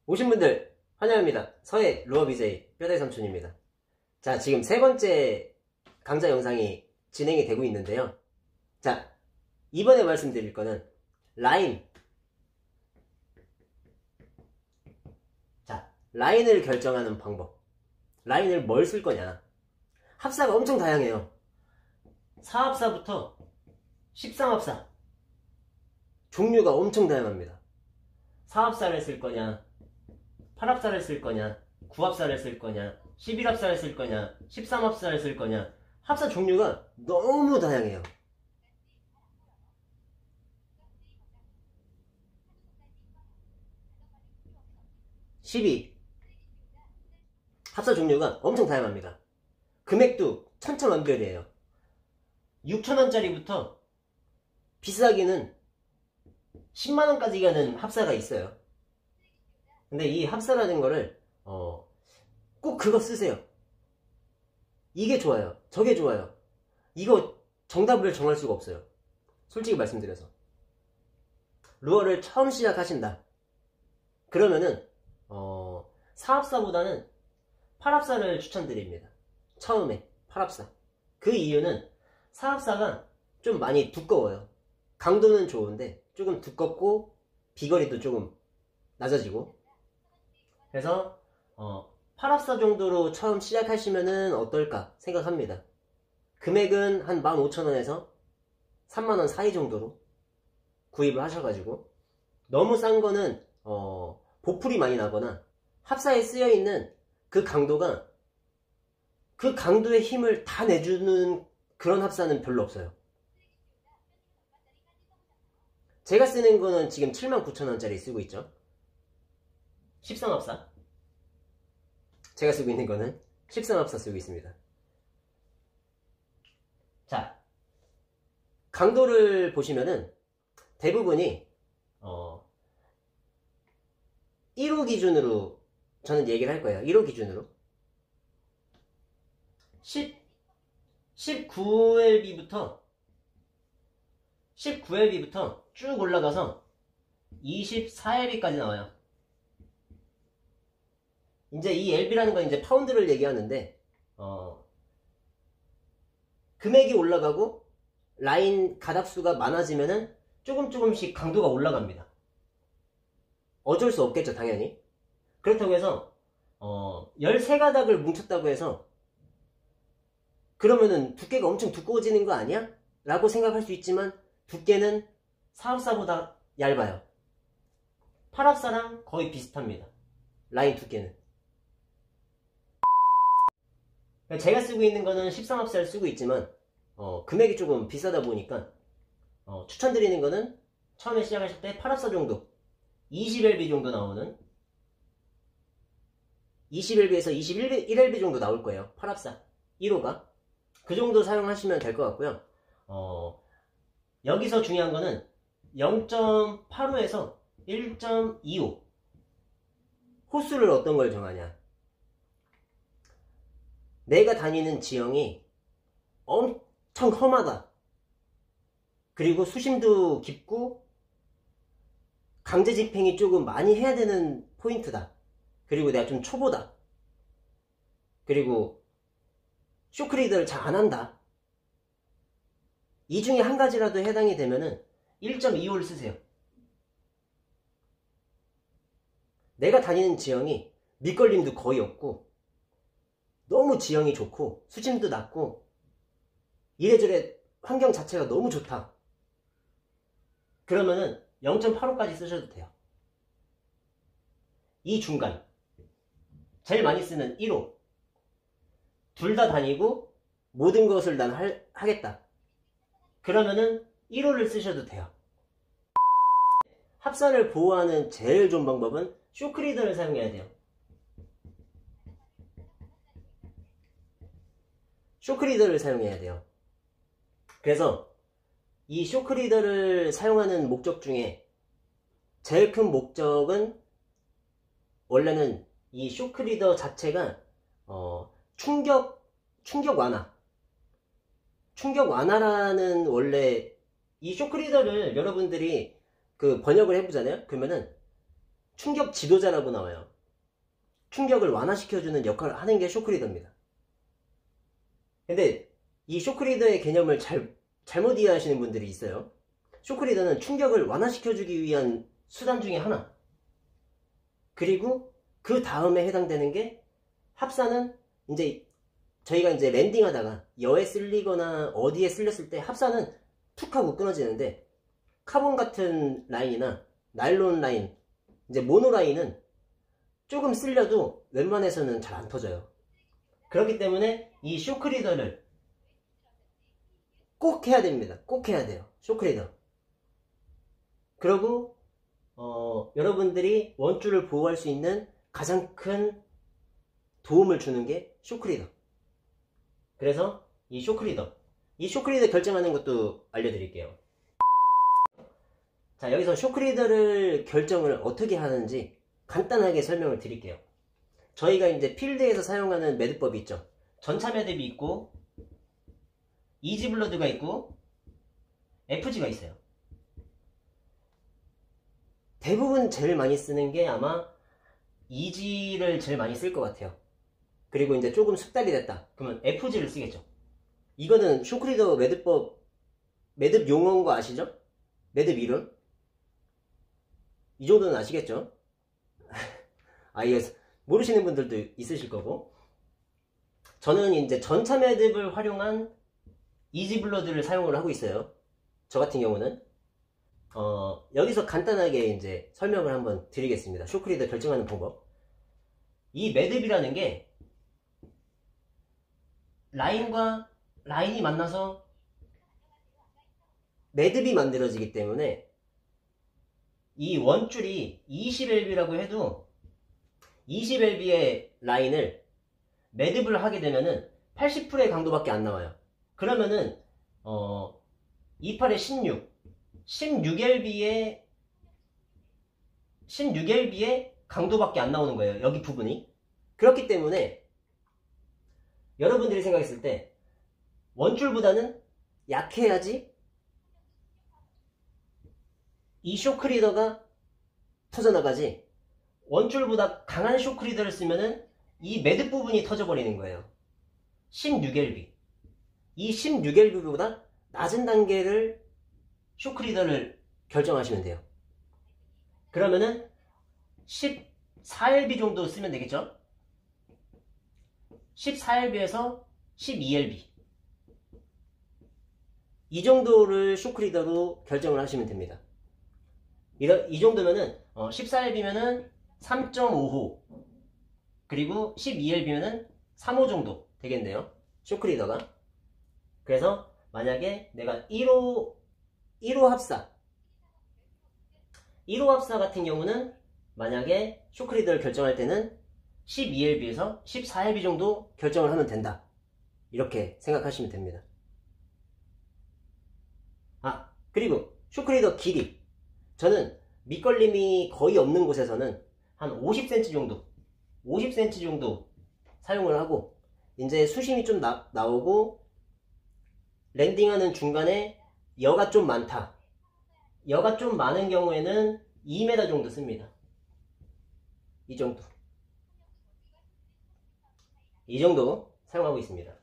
오신 분들 환영합니다. 서해 루어 BJ 뼈다귀 삼촌입니다. 자, 지금 세 번째 강좌 영상이 진행이 되고 있는데요. 자, 이번에 말씀드릴 거는 라인. 자, 라인을 결정하는 방법. 라인을 뭘 쓸 거냐. 합사가 엄청 다양해요. 4합사부터 13합사. 종류가 엄청 다양합니다. 4합사를 쓸 거냐, 8합사를 쓸 거냐, 9합사를 쓸 거냐, 11합사를 쓸 거냐, 13합사를 쓸 거냐. 합사 종류가 너무 다양해요. 12. 합사 종류가 엄청 다양합니다. 금액도 천차만별이에요. 6,000원짜리부터 비싸기는 10만원까지 가는 합사가 있어요. 근데 이 합사라는 거를 꼭 그거 쓰세요. 이게 좋아요, 저게 좋아요. 이거 정답을 정할 수가 없어요. 솔직히 말씀드려서 루어를 처음 시작하신다 그러면은 4합사보다는 8합사를 추천드립니다. 처음에 8합사. 그 이유는 4합사가 좀 많이 두꺼워요. 강도는 좋은데 조금 두껍고 비거리도 조금 낮아지고. 그래서 8합사 정도로 처음 시작하시면은 어떨까 생각합니다. 금액은 한 15,000원에서 30,000원 사이 정도로 구입을 하셔가지고, 너무 싼 거는 보풀이 많이 나거나 합사에 쓰여있는 그 강도가 그 강도의 힘을 다 내주는 그런 합사는 별로 없어요. 제가 쓰는 거는 지금 79,000원짜리 쓰고 있죠. 13합사. 제가 쓰고 있는 거는 13합사 쓰고 있습니다. 자, 강도를 보시면은 대부분이 1호 기준으로 저는 얘기를 할 거예요. 1호 기준으로 19LB부터 쭉 올라가서 24LB까지 나와요. 이제 이 LB라는 건 이제 파운드를 얘기하는데, 금액이 올라가고 라인 가닥수가 많아지면은 조금씩 강도가 올라갑니다. 어쩔 수 없겠죠, 당연히. 그렇다고 해서 13가닥을 뭉쳤다고 해서 그러면은 두께가 엄청 두꺼워지는 거 아니야? 라고 생각할 수 있지만, 두께는 4합사보다 얇아요. 8합사랑 거의 비슷합니다. 라인 두께는. 제가 쓰고 있는 거는 13합사를 쓰고 있지만 금액이 조금 비싸다 보니까 추천드리는 거는 처음에 시작하실 때 8합사 정도, 20LB 정도 나오는, 20LB에서 21LB 정도 나올 거예요. 8합사 1호가. 그 정도 사용하시면 될 것 같고요. 여기서 중요한 거는 0.85에서 1.25 호수를 어떤 걸 정하냐. 내가 다니는 지형이 엄청 험하다, 그리고 수심도 깊고 강제 집행이 조금 많이 해야 되는 포인트다, 그리고 내가 좀 초보다, 그리고 쇼크리더를 잘 안한다, 이 중에 한 가지라도 해당이 되면은 1.25를 쓰세요. 내가 다니는 지형이 밑걸림도 거의 없고 너무 지형이 좋고 수심도 낮고 이래저래 환경 자체가 너무 좋다, 그러면은 0.85까지 쓰셔도 돼요. 이 중간 제일 많이 쓰는 1호, 둘 다 다니고 모든 것을 난 하겠다, 그러면은 1호를 쓰셔도 돼요. 합사를 보호하는 제일 좋은 방법은 쇼크리더를 사용해야 돼요. 쇼크리더를 사용해야 돼요. 그래서 이 쇼크리더를 사용하는 목적 중에 제일 큰 목적은, 원래는 이 쇼크리더 자체가 충격 완화라는, 원래 이 쇼크리더를 여러분들이 그 번역을 해보잖아요. 그러면은 충격 지도자라고 나와요. 충격을 완화시켜주는 역할을 하는 게 쇼크리더입니다. 근데 이 쇼크리더의 개념을 잘못 이해하시는 분들이 있어요. 쇼크리더는 충격을 완화시켜주기 위한 수단 중에 하나. 그리고 그 다음에 해당되는 게 합사는 이제 저희가 이제 랜딩하다가 여에 쓸리거나 어디에 쓸렸을 때 합사는 툭 하고 끊어지는데 카본 같은 라인이나 나일론 라인, 이제 모노 라인은 조금 쓸려도 웬만해서는 잘 안 터져요. 그렇기 때문에 이 쇼크리더를 꼭 해야 됩니다. 꼭 해야 돼요. 쇼크리더. 그리고 여러분들이 원줄을 보호할 수 있는 가장 큰 도움을 주는 게 쇼크리더. 그래서 이 쇼크리더 결정하는 것도 알려드릴게요. 자, 여기서 쇼크리더를 결정을 어떻게 하는지 간단하게 설명을 드릴게요. 저희가 이제 필드에서 사용하는 매듭법이 있죠. 전차 매듭이 있고 이지블러드가 있고 FG가 있어요. 대부분 제일 많이 쓰는 게 아마 이지를 제일 많이 쓸 것 같아요. 그리고 이제 조금 숙달이 됐다 그러면 FG를 쓰겠죠. 이거는 쇼크리더 매듭법, 매듭 용어인 거 아시죠? 매듭 이름? 이 정도는 아시겠죠? 이거 모르시는 분들도 있으실 거고. 저는 이제 전차 매듭을 활용한 이지블러드를 사용을 하고 있어요. 저 같은 경우는 여기서 간단하게 이제 설명을 한번 드리겠습니다. 쇼크리더 결정하는 방법. 이 매듭이라는 게 라인과 라인이 만나서 매듭이 만들어지기 때문에 이 원줄이 20lb라고 해도 20lb의 라인을 매듭을 하게 되면은 80%의 강도밖에 안 나와요. 그러면은 28에 16lb의 강도밖에 안 나오는 거예요. 여기 부분이. 그렇기 때문에 여러분들이 생각했을 때 원줄보다는 약해야지 이 쇼크리더가 터져나가지, 원줄보다 강한 쇼크리더를 쓰면은 이 매듭 부분이 터져버리는 거예요. 16lb. 이 16lb보다 낮은 단계를 쇼크리더를 결정하시면 돼요. 그러면은 14lb 정도 쓰면 되겠죠? 14lb에서 12lb. 이 정도를 쇼크리더로 결정을 하시면 됩니다. 이 정도면은 14lb면은 3.5호 그리고 12lb면은 3호 정도 되겠네요. 쇼크리더가. 그래서 만약에 내가 1호 합사 같은 경우는 만약에 쇼크리더를 결정할 때는 12lb에서 14lb 정도 결정을 하면 된다. 이렇게 생각하시면 됩니다. 그리고 쇼크리더 길이. 저는 밑걸림이 거의 없는 곳에서는 한 50cm 정도 사용을 하고, 이제 수심이 좀 나오고 랜딩하는 중간에 여가 좀 많다. 여가 좀 많은 경우에는 2m 정도 씁니다. 이 정도 사용하고 있습니다.